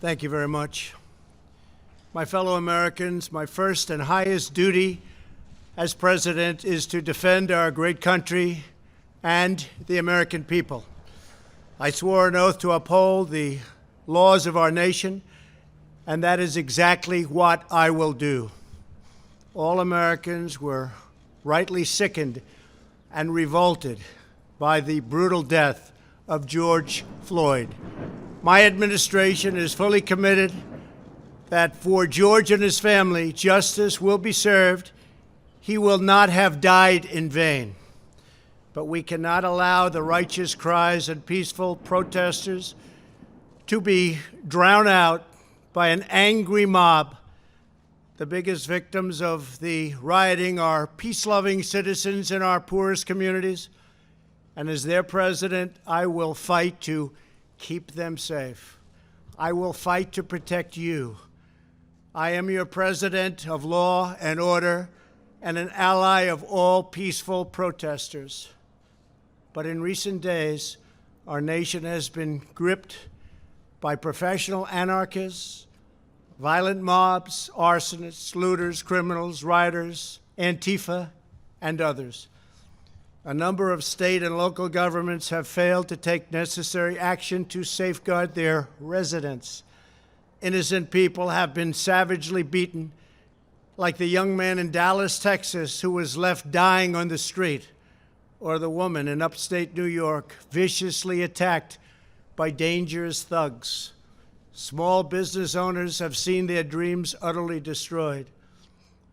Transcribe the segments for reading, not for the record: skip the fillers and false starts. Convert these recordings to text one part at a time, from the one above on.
Thank you very much. My fellow Americans, my first and highest duty as president is to defend our great country and the American people. I swore an oath to uphold the laws of our nation, and that is exactly what I will do. All Americans were rightly sickened and revolted by the brutal death of George Floyd. My administration is fully committed that for George and his family, justice will be served. He will not have died in vain. But we cannot allow the righteous cries and peaceful protesters to be drowned out by an angry mob. The biggest victims of the rioting are peace-loving citizens in our poorest communities. And as their president, I will fight to keep them safe. I will fight to protect you. I am your president of law and order and an ally of all peaceful protesters. But in recent days, our nation has been gripped by professional anarchists, violent mobs, arsonists, looters, criminals, rioters, Antifa, and others. A number of state and local governments have failed to take necessary action to safeguard their residents. Innocent people have been savagely beaten, like the young man in Dallas, Texas, who was left dying on the street, or the woman in upstate New York viciously attacked by dangerous thugs. Small business owners have seen their dreams utterly destroyed.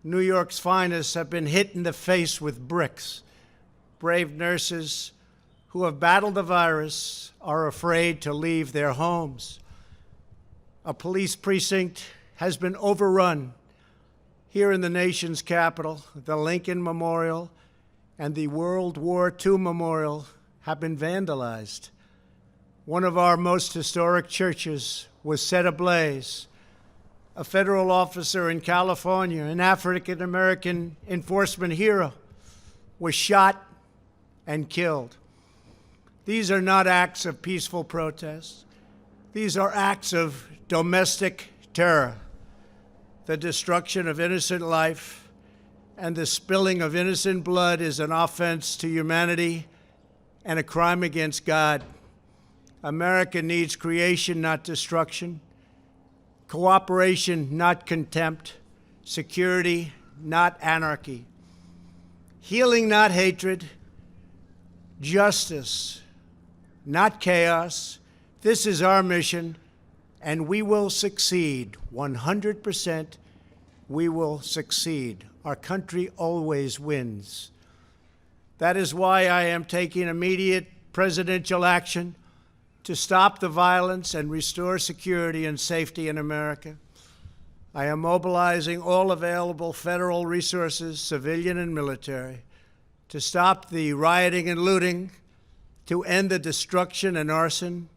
New York's finest have been hit in the face with bricks. Brave nurses who have battled the virus are afraid to leave their homes. A police precinct has been overrun. Here in the nation's capital, the Lincoln Memorial and the World War II Memorial have been vandalized. One of our most historic churches was set ablaze. A federal officer in California, an African-American enforcement hero, was shot and killed. These are not acts of peaceful protest. These are acts of domestic terror. The destruction of innocent life and the spilling of innocent blood is an offense to humanity and a crime against God. America needs creation, not destruction, cooperation, not contempt, security, not anarchy, healing, not hatred, justice, not chaos. This is our mission, and we will succeed. 100%, we will succeed. Our country always wins. That is why I am taking immediate presidential action to stop the violence and restore security and safety in America. I am mobilizing all available federal resources, civilian and military, to stop the rioting and looting, to end the destruction and arson,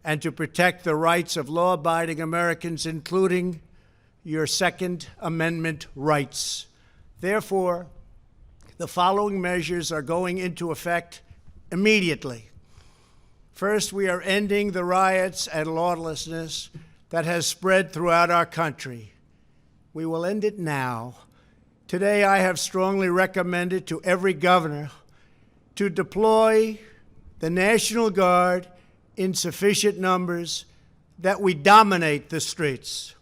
and to protect the rights of law-abiding Americans, including your Second Amendment rights. Therefore, the following measures are going into effect immediately. First, we are ending the riots and lawlessness that has spread throughout our country. We will end it now. Today, I have strongly recommended to every governor to deploy the National Guard in sufficient numbers that we dominate the streets.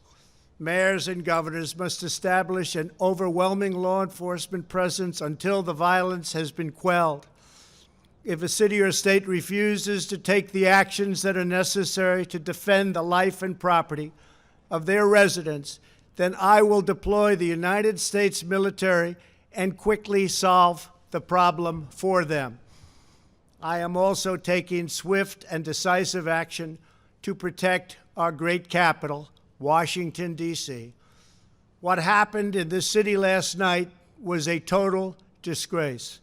Mayors and governors must establish an overwhelming law enforcement presence until the violence has been quelled. If a city or state refuses to take the actions that are necessary to defend the life and property of their residents, then I will deploy the United States military and quickly solve the problem for them. I am also taking swift and decisive action to protect our great capital, Washington, D.C. What happened in this city last night was a total disgrace.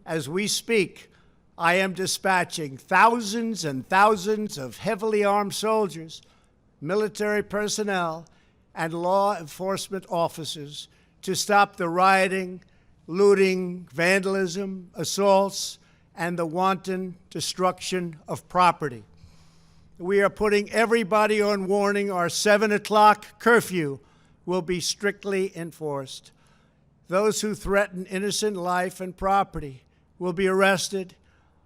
As we speak, I am dispatching thousands and thousands of heavily armed soldiers, military personnel, and law enforcement officers to stop the rioting, looting, vandalism, assaults, and the wanton destruction of property. We are putting everybody on warning. Our 7 o'clock curfew will be strictly enforced. Those who threaten innocent life and property will be arrested,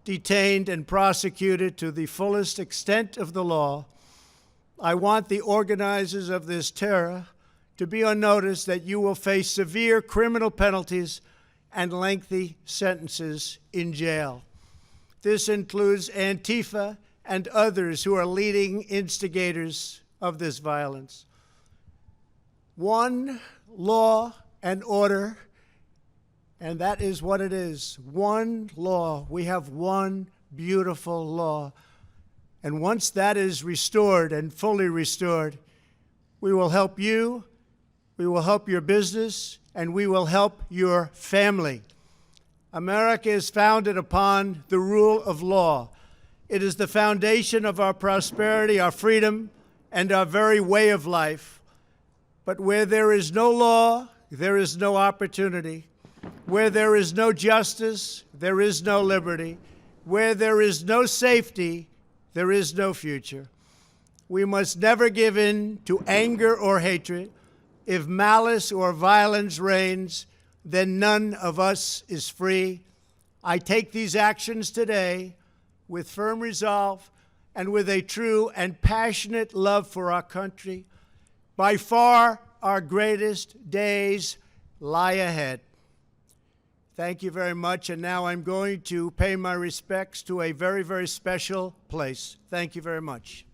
detained, and prosecuted to the fullest extent of the law. I want the organizers of this terror to be on notice that you will face severe criminal penalties and lengthy sentences in jail. This includes Antifa and others who are leading instigators of this violence. One law and order, and that is what it is. One law. We have one beautiful law. And once that is restored and fully restored, we will help you, we will help your business, and we will help your family. America is founded upon the rule of law. It is the foundation of our prosperity, our freedom, and our very way of life. But where there is no law, there is no opportunity. Where there is no justice, there is no liberty. Where there is no safety, there is no future. We must never give in to anger or hatred. If malice or violence reigns, then none of us is free. I take these actions today with firm resolve and with a true and passionate love for our country. By far, our greatest days lie ahead. Thank you very much, and now I'm going to pay my respects to a very, very special place. Thank you very much.